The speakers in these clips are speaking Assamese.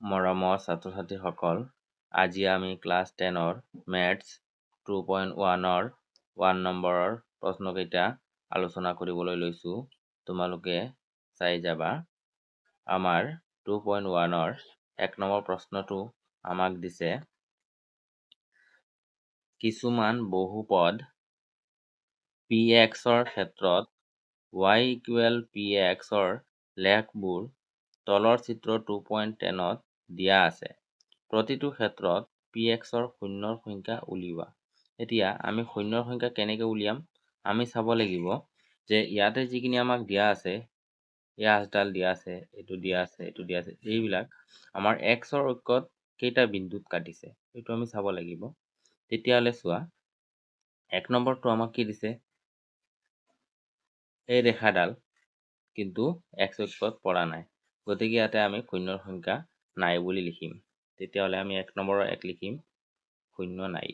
মৰমৰ ছাত্ৰ-ছাত্ৰীসকল, আজি আমি ক্লাছ 10ৰ মেথছ 2.1ৰ 1 নম্বৰৰ প্ৰশ্নকেইটা আলোচনা কৰিবলৈ লৈছোঁ। তোমালোকে চাই যাবা। আমাৰ 2.1ৰ 1 নম্বৰ প্ৰশ্নটো আমাক দিছে, কিছুমান বহুপদ pxৰ ক্ষেত্ৰত y = pxৰ লেখবোৰ তলৰ চিত্ৰ 2.10ত দিয়া আছে। প্ৰতিটো ক্ষেত্ৰত pxৰ শূন্যৰ সংখ্যা উলিওৱা। এতিয়া আমি শূন্যৰ সংখ্যা কেনেকৈ উলিয়াম? আমি চাব লাগিব যে ইয়াতে যিখিনি আমাক দিয়া আছে, এই আঁচডাল দিয়া আছে, এইটো দিয়া আছে, এইটো দিয়া আছে, এইবিলাক আমাৰ xৰ অক্ষত কেইটা বিন্দুত কাটিছে এইটো আমি চাব লাগিব। তেতিয়াহ'লে চোৱা, 1 নম্বৰটো আমাক কি দিছে? এই ৰেখাডাল কিন্তু x অক্ষত পৰা নাই, গতিকে ইয়াতে আমি শূন্যৰ সংখ্যা নাই বুলি লিখিম। তেতিয়াহ'লে আমি 1 নম্বৰৰ 1 লিখিম, শূন্য নাই,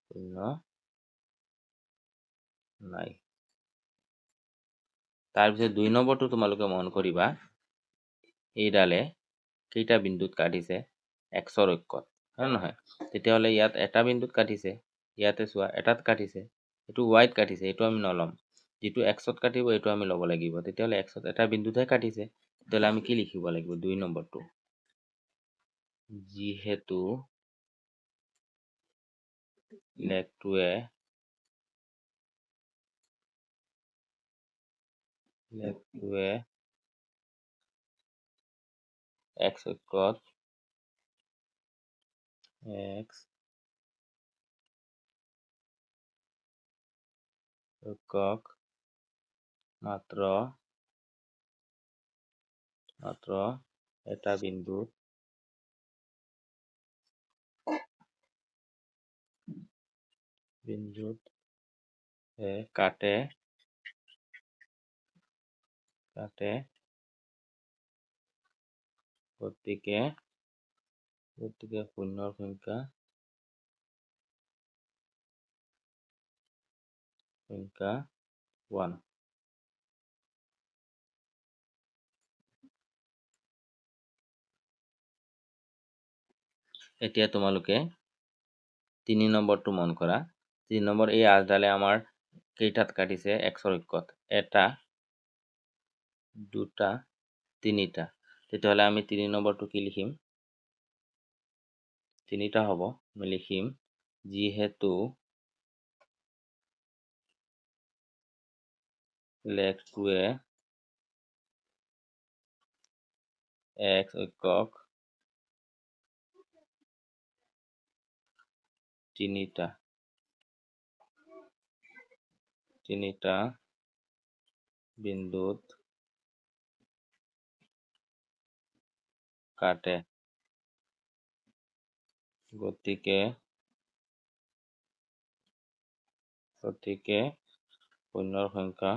শূন্য নাই। তাৰপিছত 2 নম্বৰটো তোমালোকে মন কৰিবা, এইডালে কেইটা বিন্দুত কাটিছে? xৰ অক্ষত, হয় নহয়? তেতিয়াহ'লে ইয়াত এটা বিন্দুত কাটিছে, ইয়াতে চোৱা এটাত কাটিছে, এইটো yত কাটিছে, এইটো আমি নল'ম। যিটো xত কাটিব এইটো আমি ল'ব লাগিব। তেতিয়াহ'লে xত এটা বিন্দুতহে কাটিছে, তেতিয়াহ'লে আমি কি লিখিব লাগিব? 2 নম্বৰটো, যিহেতু লেখটোৱে x অক্ষত মাত্ৰ এটা বিন্দুত কাটে, গতিকে শূন্যৰ সংখ্যা 1। এতিয়া তোমালোকে 3 নম্বৰটো মন কৰা। 3 নম্বৰ এই আঁচডালে আমাৰ কেইটাত কাটিছে? xৰ অক্ষত 1, 2, 3টা। তেতিয়াহ'লে আমি 3 নম্বৰটো কি লিখিম? 3টা হ'ব। আমি লিখিম, যিহেতু লেখটোৱে x অক্ষক 3টা বিন্দুত কাটে, গতিকে শূন্যৰ সংখ্যা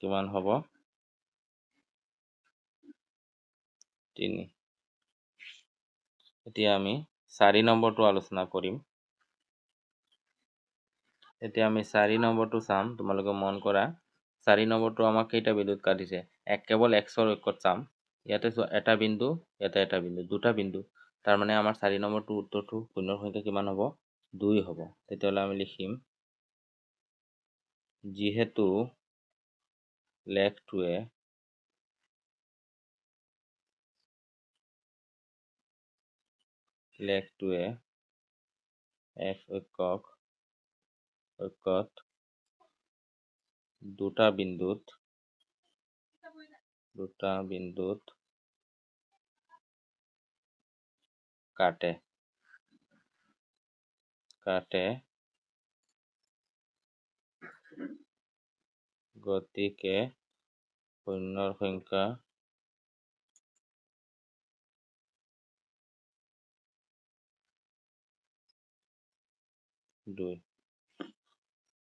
কিমান হ'ব? 3। এতিয়া আমি 4 নম্বৰটো আলোচনা কৰিম। এতিয়া আমি 4 নম্বৰটো চাম। তোমালোকে মন কৰা, 4 নম্বৰটো আমাক কেইটা বিন্দুত কাটিছে? কেৱল xৰ অক্ষত চাম। ইয়াতে চোৱা এটা বিন্দু, ইয়াতে এটা বিন্দু, দুটা বিন্দু। তাৰমানে আমাৰ 4 নম্বৰটো উত্তৰটো শূন্যৰ সংখ্যা কিমান হ'ব? 2 হ'ব। তেতিয়াহ'লে আমি লিখিম, যিহেতু লেখটোৱে x অক্ষত দুটা বিন্দুত কাটে, গতিকে শূন্যৰ সংখ্যা 2।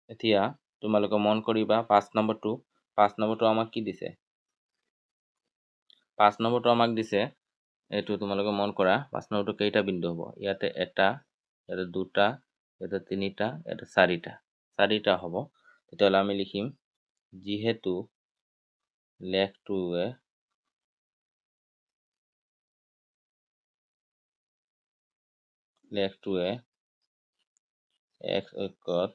এতিয়া তোমালোকে মন কৰিবা 5 নম্বৰটো আমাক কি দিছে? 5 নম্বৰটো আমাক দিছে, এইটো তোমালোকে মন কৰা, 5 নম্বৰটো কেইটা বিন্দু হ'ব? ইয়াতে এটা, ইয়াতে দুটা, ইয়াতে 3টা, ইয়াতে 4টা হ'ব। তেতিয়াহ'লে আমি লিখিম, যিহেতু লেখটোৱে x অক্ষত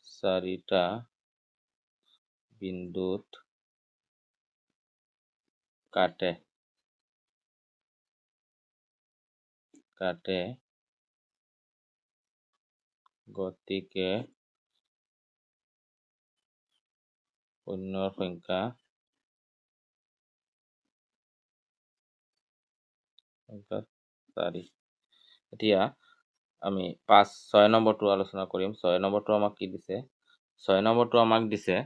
4টা বিন্দুত কাটে। গতিকে শূন্যৰ সংখ্যা 4। এতিয়া আমি 6 নম্বৰটো আলোচনা কৰিম। 6 নম্বৰটো আমাক কি দিছে? 6 নম্বৰটো আমাক দিছে,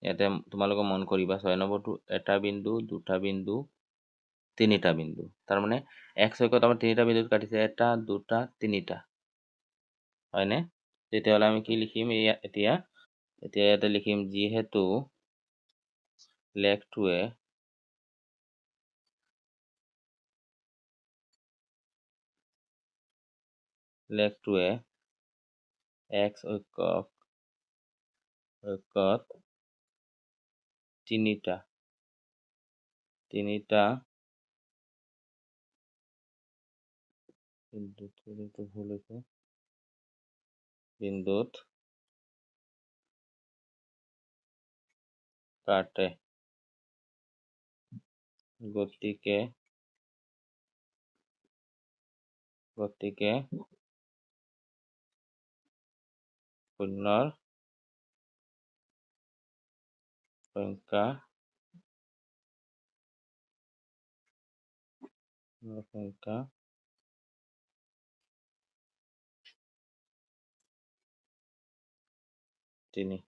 ইয়াতে তোমালোকে মন কৰিবা 6 নম্বৰটো এটা বিন্দু, দুটা বিন্দু, তিনিটা বিন্দু। তাৰমানে x অক্ষত আমাৰ তিনিটা বিন্দুত কাটিছে, এটা, দুটা, তিনিটা। হয়নে? তেতিয়াহ'লে আমি কি লিখিম এতিয়া ইয়াতে লিখিম যিহেতু লেখটোৱে x অক্ষত তিনিটা বিন্দুত কাটে। গতিকে শূন্যৰ সংখ্যা 3।